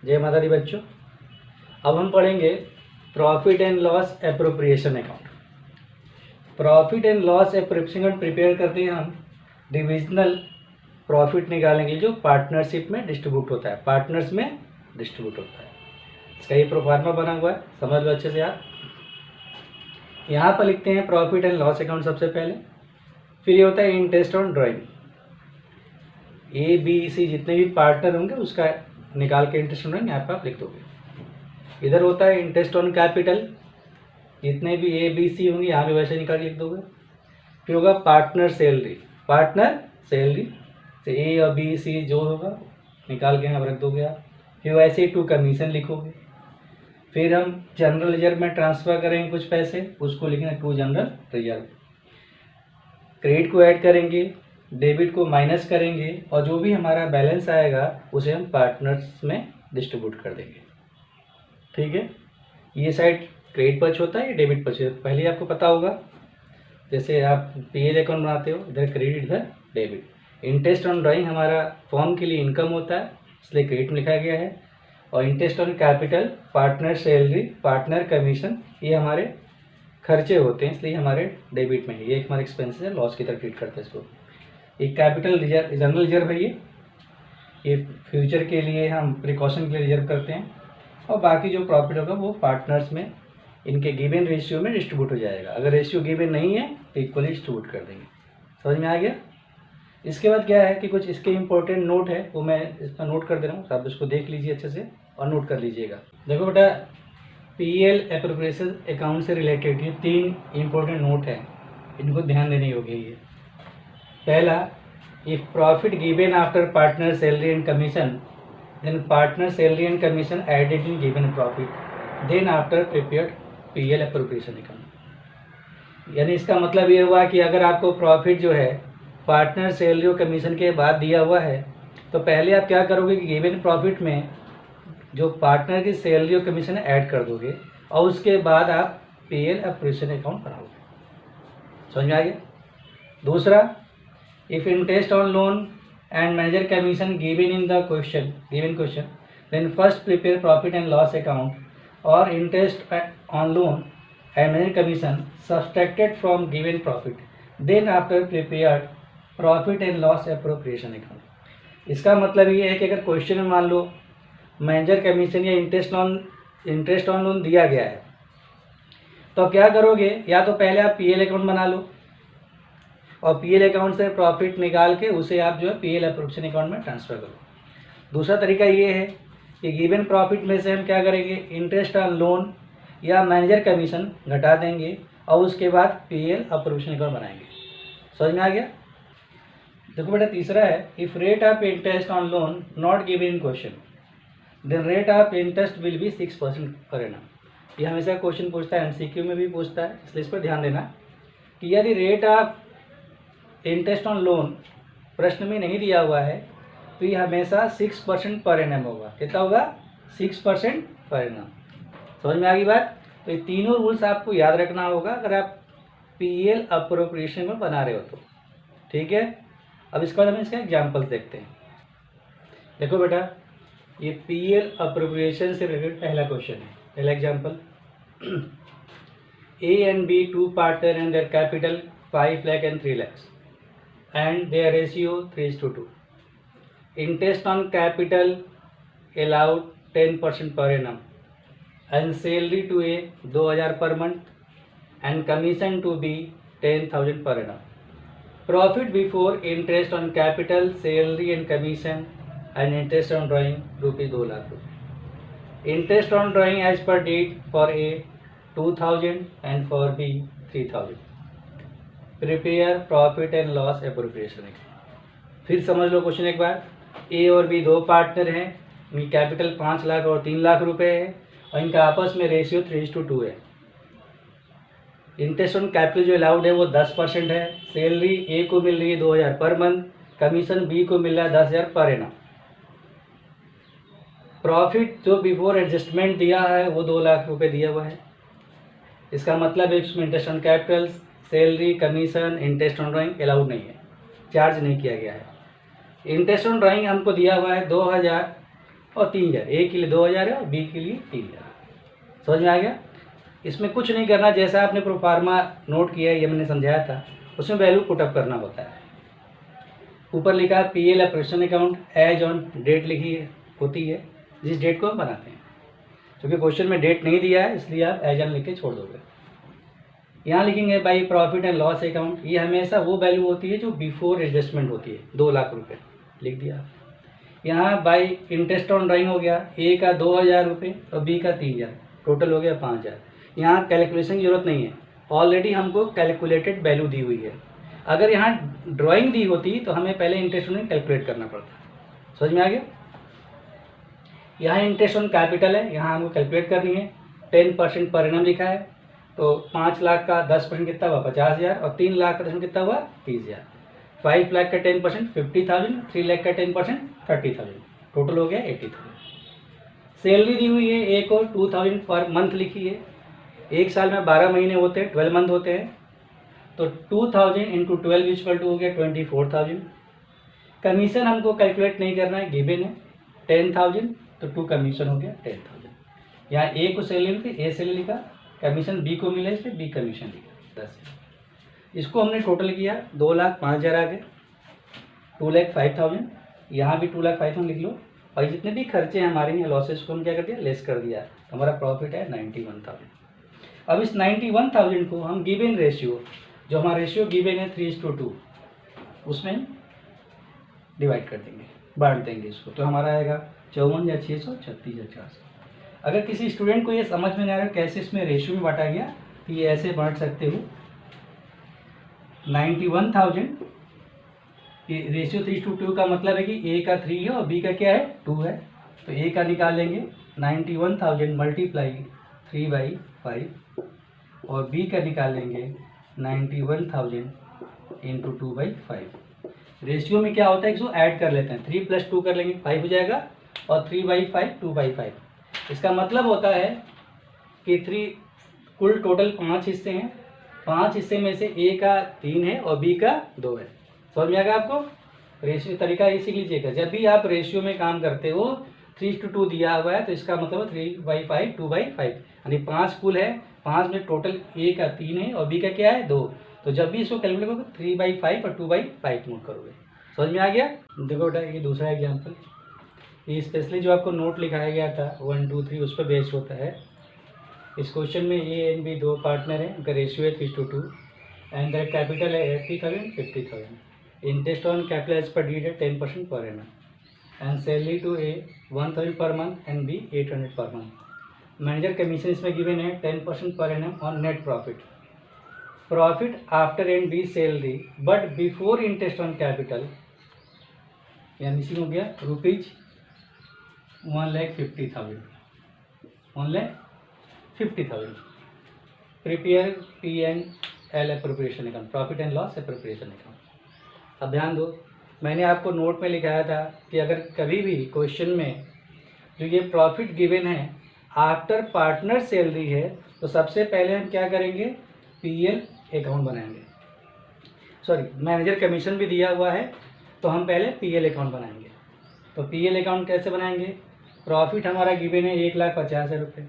जय माता दी बच्चों। अब हम पढ़ेंगे profit and loss appropriation account. Profit and loss appropriation account prepare करते हैं हम डिविजनल प्रॉफिट निकालने के लिए जो पार्टनरशिप में डिस्ट्रीब्यूट होता है, पार्टनर्स में डिस्ट्रीब्यूट होता है। इसका ये प्रोफार्मा बना हुआ है, समझ लो अच्छे से आप। यहाँ पर लिखते हैं प्रॉफिट एंड लॉस अकाउंट सबसे पहले, फिर ये होता है interest on drawing. A B C जितने भी पार्टनर होंगे उसका निकाल के इंटरेस्ट ऑन ड्राइंग यहाँ पर आप लिख दोगे। इधर होता है इंटरेस्ट ऑन कैपिटल, जितने भी ए बी सी होंगे यहाँ पे वैसे निकाल के लिख दोगे। फिर होगा पार्टनर सैलरी, पार्टनर सैलरी से ए और बी सी जो होगा निकाल के यहाँ रख दोगे आप। फिर वैसे ही टू कमीशन लिखोगे। फिर हम जनरल रिजर्व में ट्रांसफ़र करेंगे कुछ पैसे, उसको लिखेंगे टू जनरल रिजर्व। क्रेडिट को ऐड करेंगे, डेबिट को माइनस करेंगे और जो भी हमारा बैलेंस आएगा उसे हम पार्टनर्स में डिस्ट्रीब्यूट कर देंगे। ठीक है, ये साइड क्रेडिट पक्ष होता है, ये डेबिट पक्ष है। पहले आपको पता होगा, जैसे आप पीएल अकाउंट बनाते हो, इधर क्रेडिट इधर डेबिट। इंटरेस्ट ऑन ड्राइंग हमारा फॉर्म के लिए इनकम होता है, इसलिए क्रेडिट में लिखा गया है। और interest on capital, partner salary, partner commission, ये हमारे खर्चे होते हैं, इसलिए हमारे डेबिट में है। ये हमारे एक्सपेंसेस है, लॉस की तरह ट्रीट करते हैं इसको। एक कैपिटल रिजर्व, जनरल रिजर्व है ये फ्यूचर के लिए हम प्रिकॉशन के लिए रिजर्व करते हैं। और बाकी जो प्रॉफिट होगा वो पार्टनर्स में इनके गिवन रेशियो में डिस्ट्रीब्यूट हो जाएगा। अगर रेशियो गिवन नहीं है तो इक्वली डिस्ट्रीब्यूट कर देंगे। समझ में आ गया। इसके बाद क्या है कि कुछ इसके इम्पोर्टेंट नोट है, वो मैं इसका नोट कर दे रहा हूँ, तो आप इसको देख लीजिए अच्छे से और नोट कर लीजिएगा। देखो बेटा, पीएल एप्रोप्रिएशन अकाउंट से रिलेटेड ये 3 इम्पोर्टेंट नोट हैं, इनको ध्यान देने योग्य है। पहला, if profit given after partner salary and commission, then partner salary and commission added in given profit, then after prepared PL appropriation account. यानी इसका मतलब ये हुआ कि अगर आपको प्रॉफिट जो है पार्टनर सैलरी और कमीशन के बाद दिया हुआ है, तो पहले आप क्या करोगे कि गिवन प्रॉफिट में जो पार्टनर की सैलरी और कमीशन ऐड कर दोगे और उसके बाद आप पीएल एप्रोप्रिएशन अकाउंट बनाओगे। समझ में आ गया। दूसरा, if interest on loan and manager commission given in the given question, then first prepare profit and loss account or interest on loan and manager commission subtracted from given profit, then after prepared profit and loss appropriation account। इसका मतलब ये है कि अगर question में मान लो manager commission या interest on loan दिया गया है, तो क्या करोगे, या तो पहले आप पीएल अकाउंट बना लो और पीएल अकाउंट से प्रॉफिट निकाल के उसे आप जो है पीएल एप्रोप्रिएशन अकाउंट में ट्रांसफ़र करो। दूसरा तरीका ये है कि गिवन प्रॉफिट में से हम क्या करेंगे, इंटरेस्ट ऑन लोन या मैनेजर कमीशन घटा देंगे और उसके बाद पीएल एप्रोप्रिएशन अकाउंट बनाएंगे। समझ में आ गया। देखो बेटा, तीसरा है, if rate of interest on loan not given in question, then rate of interest will be 6% per annum. ये हमेशा क्वेश्चन पूछता है, एमसीक्यू में भी पूछता है, इसलिए इस पर ध्यान देना कि यदि rate of interest on loan प्रश्न में नहीं दिया हुआ है तो ये हमेशा 6% पर एनम होगा। कितना होगा, 6% पर एनम। समझ में आ गई बात। तो ये तीनों रूल्स आपको याद रखना होगा अगर आप पीएल एप्रोप्रिएशन में बना रहे हो तो। ठीक है, अब इसके बाद हम इसका एग्जाम्पल देखते हैं। देखो बेटा, ये पीएल एप्रोप्रिएशन से रिलेटेड पहला क्वेश्चन है। पहला example, A and B two partner and their capital 5 lakh and 3 lakh and their ratio 3:2. Interest on capital allowed 10% per annum and salary to A 2000 per month and commission to B 10,000 per annum. Profit before interest on capital, salary and commission and interest on drawing rupees 2 lakh. Interest on drawing as per date for A 2,000 and for B 3,000. Prepare profit and loss appropriation. फिर समझ लो question एक बार। ए और B 2 partner हैं, इनकी capital 5 lakh और 3 लाख रुपए है और इनका आपस में रेशियो 3:2 है। इंटरेस्ट ऑन कैपिटल जो अलाउड है वो 10% है। सैलरी ए को मिल रही है 2000 पर मंथ, कमीशन बी को मिल रहा है 10,000 पर एनम। प्रॉफिट जो बिफोर एडजस्टमेंट दिया है वो 2 लाख रुपए दिया हुआ है। इसका मतलब है इसमें interest on capital, salary, commission, interest on drawing allowed नहीं है, चार्ज नहीं किया गया है। इंटरेस्ट ऑन ड्राइंग हमको दिया हुआ है 2000 और 3000, ए के लिए 2000 है और बी के लिए 3000। समझ में आ गया। इसमें कुछ नहीं करना, जैसा आपने प्रोफार्मा नोट किया है, ये मैंने समझाया था, उसमें वैल्यू पुटअप करना होता है। ऊपर लिखा है PL operation account as on date लिखी होती है, जिस डेट को हम बनाते हैं। क्योंकि क्वेश्चन में डेट नहीं दिया है इसलिए आप एज ऑन लिख के छोड़ दोगे। यहाँ लिखेंगे by profit and loss account, ये हमेशा वो वैल्यू होती है जो बिफोर एडजस्टमेंट होती है, 2 लाख रुपये लिख दिया। यहाँ बाई इंटरेस्ट ऑन ड्राइंग हो गया, ए का 2000 रुपये और बी का 3000, टोटल हो गया 5000। यहाँ कैलकुलेशन की जरूरत नहीं है, ऑलरेडी हमको कैलकुलेटेड वैल्यू दी हुई है। अगर यहाँ ड्राइंग दी होती तो हमें पहले इंटरेस्ट ऑन कैलकुलेट करना पड़ता। समझ में आ गया। यहाँ इंटरेस्ट ऑन कैपिटल है, यहाँ हमको कैलकुलेट करनी है। 10% पर एनम लिखा है, तो 5 लाख का 10% कितना हुआ 50,000 और 3 लाख का 10% कितना हुआ 30,000। 5 लाख का 10% 50,000, 3 लाख का 10% 30,000, टोटल हो गया 80,000। सैलरी दी हुई है ए को 2000 पर मंथ लिखी है। एक साल में 12 महीने होते हैं, 12 मंथ होते हैं, तो 2000 इंटू 12 इक्वल टू हो गया 24,000। कमीशन हमको कैलकुलेट नहीं करना है, गिवन है 10,000, तो 2 कमीशन हो गया 10,000। यहाँ ए को सैलरी लिखी, ए सैलरी लिखा, कमीशन बी को मिला इसलिए बी कमीशन लिखा 10। इसको हमने टोटल किया 2,05,000 आ गए, 2,05,000, यहाँ भी 2,05,000 लिख लो। और जितने भी खर्चे हैं हमारे यहाँ लॉसेस को हम क्या कर दिया लेस कर दिया, हमारा प्रॉफिट है 91,000। अब इस 91,000 को हम गिवन रेशियो, जो हमारा रेशियो गिवन है 3:2, उसमें डिवाइड कर देंगे, बांट देंगे इसको, तो हमारा आएगा 54,600, 36,400। अगर किसी स्टूडेंट को ये समझ में नहीं आ रहा कैसे इसमें रेशियो में बांटा गया, तो ये ऐसे बांट सकते हो 91,000, ये रेशियो 3:2 का मतलब है कि ए का 3 है और बी का क्या है 2 है, तो ए का निकाल लेंगे 91,000 मल्टीप्लाई 3/5 और बी का निकाल लेंगे 91,000 इंटू 2/5। रेशियो में क्या होता है, इसको ऐड कर लेते हैं, 3 + 2 कर लेंगे 5 हो जाएगा और 3/5 2/5। इसका मतलब होता है कि 3 कुल टोटल 5 हिस्से हैं, 5 हिस्से में से ए का 3 है और बी का 2 है। समझ में आएगा आपको। रेशियो तरीका ये सीख लीजिएगा, जब भी आप रेशियो में काम करते हो 3:2 दिया हुआ है तो इसका मतलब 3/5 2/5, यानी 5 कुल है, 5 में टोटल ए का 3 है और बी का क्या है 2, तो जब भी इसको कैलकुलेट करोगे 3/5 और 2/5 नोट करोगे। समझ में आ गया। देखो बेटा ये दूसरा एग्जाम्पल, ये स्पेशली जो आपको नोट लिखाया गया था 1 2 3 उस पर बेस्ड होता है। इस क्वेश्चन में ए एंड बी 2 पार्टनर हैं, उनका रेशियो है 3:2 एंड द कैपिटल है 80,000 50,000। Interest on capital as per deed है 10% per annum and salary to A 1,000 per month and B 800 per month. Manager commission इसमें गिवन है 10% per annum on net profit. Profit after and B salary but before interest on capital, या missing हो गया rupees 1,50,000, 1,50,000। Prepare P&L appropriation account, profit and loss appropriation account. अब ध्यान दो, मैंने आपको नोट में लिखाया था कि अगर कभी भी क्वेश्चन में जो ये प्रॉफिट गिवन है आफ्टर पार्टनर सैलरी है, तो सबसे पहले हम क्या करेंगे पीएल अकाउंट बनाएंगे। सॉरी, मैनेजर कमीशन भी दिया हुआ है तो हम पहले पीएल अकाउंट बनाएंगे। तो पीएल अकाउंट कैसे बनाएंगे, प्रॉफिट हमारा गिवन है 1,50,000 रुपये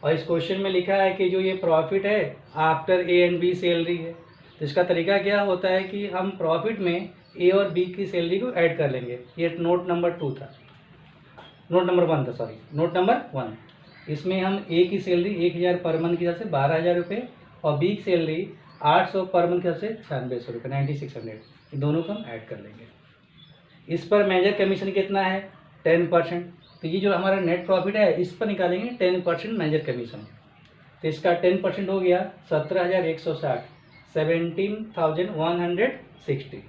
और इस क्वेश्चन में लिखा है कि जो ये प्रॉफिट है after A and B salary है, तो इसका तरीका क्या होता है कि हम प्रॉफिट में ए और बी की सैलरी को ऐड कर लेंगे। ये नोट नंबर 2 था, नोट नंबर 1 था, सॉरी नोट नंबर 1। इसमें हम ए की सैलरी 1,000 पर मंथ की हिसाब से 12,000 रुपये और बी की सैलरी 800 पर मंथ की हिसाब से 9600 रुपये 9600, इन दोनों को हम ऐड कर लेंगे। इस पर मैनेजर कमीशन कितना है 10%, तो ये जो हमारा नेट प्रॉफिट है इस पर निकालेंगे 10% मैनेजर कमीशन, तो इसका 10% हो गया 17,160, 17,160।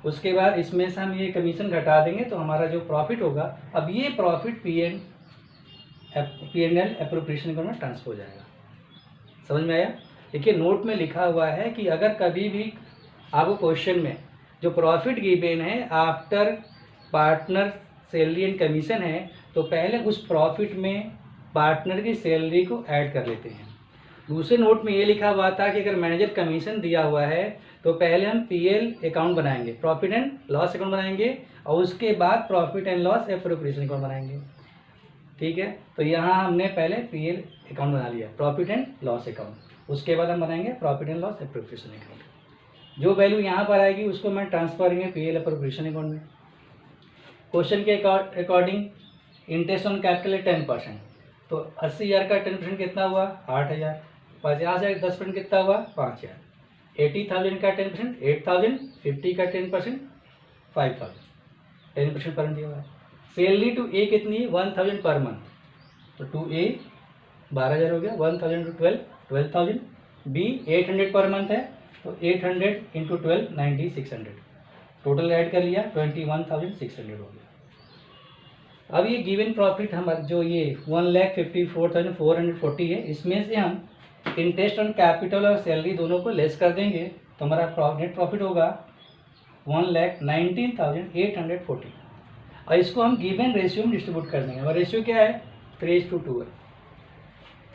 उसके बाद इसमें से हम ये कमीशन घटा देंगे तो हमारा जो प्रॉफिट होगा, अब ये प्रॉफिट P&L एप्रोप्रिएशन अकाउंट में ट्रांसफर हो जाएगा। समझ में आया। देखिए नोट में लिखा हुआ है कि अगर कभी भी आपको क्वेश्चन में जो प्रॉफिट गिवन है after partner salary and commission है, तो पहले उस प्रॉफिट में पार्टनर की सैलरी को ऐड कर लेते हैं। दूसरे नोट में ये लिखा हुआ था कि अगर मैनेजर कमीशन दिया हुआ है तो पहले हम पीएल अकाउंट बनाएंगे, प्रॉफिट एंड लॉस अकाउंट बनाएंगे, और उसके बाद profit and loss appropriation account बनाएंगे। ठीक है, तो यहाँ हमने पहले पीएल अकाउंट बना लिया, प्रॉफिट एंड लॉस अकाउंट, उसके बाद हम बनाएंगे profit and loss appropriation account. जो वैल्यू यहाँ पर आएगी उसको मैं ट्रांसफर करेंगे पीएल एप्रोप्रिएशन अकाउंट में। क्वेश्चन के अकॉर्डिंग इंटरेस्ट ऑन कैपिटल है 10%, तो 80,000 का 10% कितना हुआ 8,000, 50,000 का 10% कितना हुआ 5,000, 80,000 का 10% 8,000, 50 का 10% 5,000, 10% पर दिया हुआ है। सैलरी टू ए कितनी है 1,000 पर मंथ, तो टू ए 12,000 हो गया, 1,000 टू 12,000, बी 800 पर मंथ है तो 800 इंटू 12 9600, टोटल ऐड कर लिया 21,600 हो गया। अब ये गिवन प्रॉफिट हमारा जो ये 1,54,440 है, इसमें से हम इंटरेस्ट ऑन कैपिटल और सैलरी दोनों को लेस कर देंगे तो हमारा नेट प्रॉफिट होगा 1,19,840, और इसको हम गिवन रेशियो में डिस्ट्रीब्यूट कर देंगे। और रेशियो क्या है 3:2 है,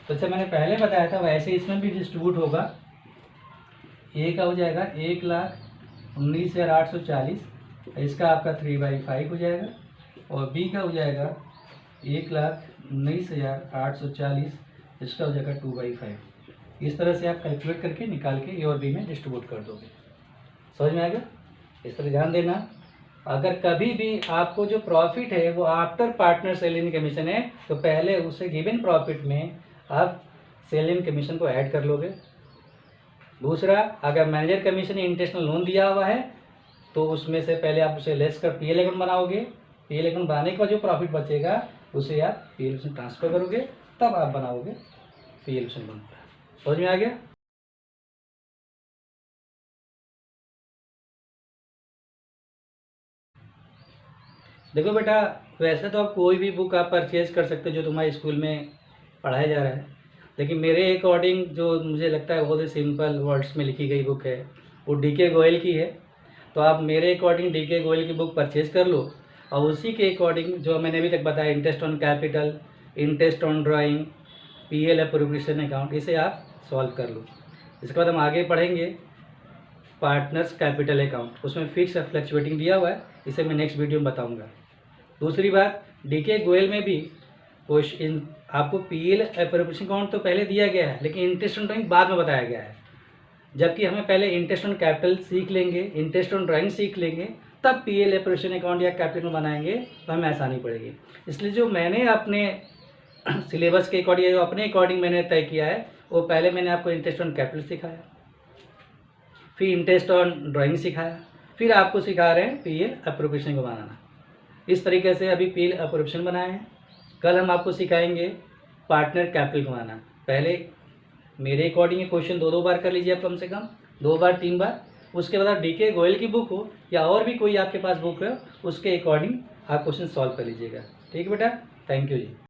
तो जैसे मैंने पहले बताया था वैसे इसमें भी डिस्ट्रीब्यूट होगा। ए का हो जाएगा 1,19,840, इसका आपका 3/5 हो जाएगा, और बी का हो जाएगा 1,19,840, इसका हो जाएगा 2/5। इस तरह से आप कैलकुलेट करके निकाल के ए और बी में डिस्ट्रीब्यूट कर दोगे। समझ में आएगा? इस तरह ध्यान देना, अगर कभी भी आपको जो प्रॉफिट है वो आफ्टर पार्टनर सेल इन कमीशन है तो पहले उसे गिवन प्रॉफिट में आप सेल इन कमीशन को ऐड कर लोगे। दूसरा, अगर मैनेजर कमीशन या इंटरेस्टल लोन दिया हुआ है तो उसमें से पहले आप उसे लेस कर पीएल अकाउंट बनाओगे, पीएल अकाउंट बनाने के बाद जो प्रॉफिट बचेगा उसे आप पीएल में ट्रांसफर करोगे, तब आप बनाओगे पीएल में बनता है। समझ में आ गया? देखो बेटा, वैसे तो आप कोई भी बुक आप परचेज कर सकते हो जो तुम्हारे स्कूल में पढ़ाया जा रहा है, लेकिन मेरे अकॉर्डिंग जो मुझे लगता है बहुत ही सिंपल वर्ड्स में लिखी गई बुक है वो डीके गोयल की है। तो आप मेरे अकॉर्डिंग डीके गोयल की बुक परचेज कर लो, और उसी के अकॉर्डिंग जो मैंने अभी तक बताया interest on capital, interest on drawing, PL appropriation account, इसे आप सॉल्व कर लो। इसके बाद हम आगे पढ़ेंगे पार्टनर्स कैपिटल अकाउंट, उसमें फिक्स और फ्लक्चुएटिंग दिया हुआ है, इसे मैं नेक्स्ट वीडियो में बताऊंगा। दूसरी बात, डीके गोयल में भी क्वेश्चन आपको पीएल एप्रोप्रिएशन अकाउंट तो पहले दिया गया है लेकिन इंटरेस्ट ऑन ड्राइंग बाद में बताया गया है, जबकि हमें पहले इंटरेस्ट ऑन कैपिटल सीख लेंगे, इंटरेस्ट ऑन ड्राइंग सीख लेंगे, तब पीएल एप्रोप्रिएशन अकाउंट या कैपिटल बनाएंगे तो हमें आसानी पड़ेगी। इसलिए जो मैंने अपने सिलेबस के अकॉर्डिंग जो अपने अकॉर्डिंग मैंने तय किया है वो पहले मैंने आपको इंटरेस्ट ऑन कैपिटल सिखाया, फिर इंटरेस्ट ऑन ड्राइंग सिखाया, फिर आपको सिखा रहे हैं पीएल एप्रोप्रिएशन को बनाना। इस तरीके से अभी पीएल एप्रोप्रिएशन बनाए हैं, कल हम आपको सिखाएंगे पार्टनर कैपिटल को बनाना। पहले मेरे अकॉर्डिंग क्वेश्चन 2-2 बार कर लीजिए आप, कम से कम 2 बार 3 बार, उसके बाद आप डीके गोयल की बुक हो या और भी कोई आपके पास बुक है उसके अकॉर्डिंग आप क्वेश्चन सॉल्व कर लीजिएगा। ठीक है बेटा, थैंक यू जी।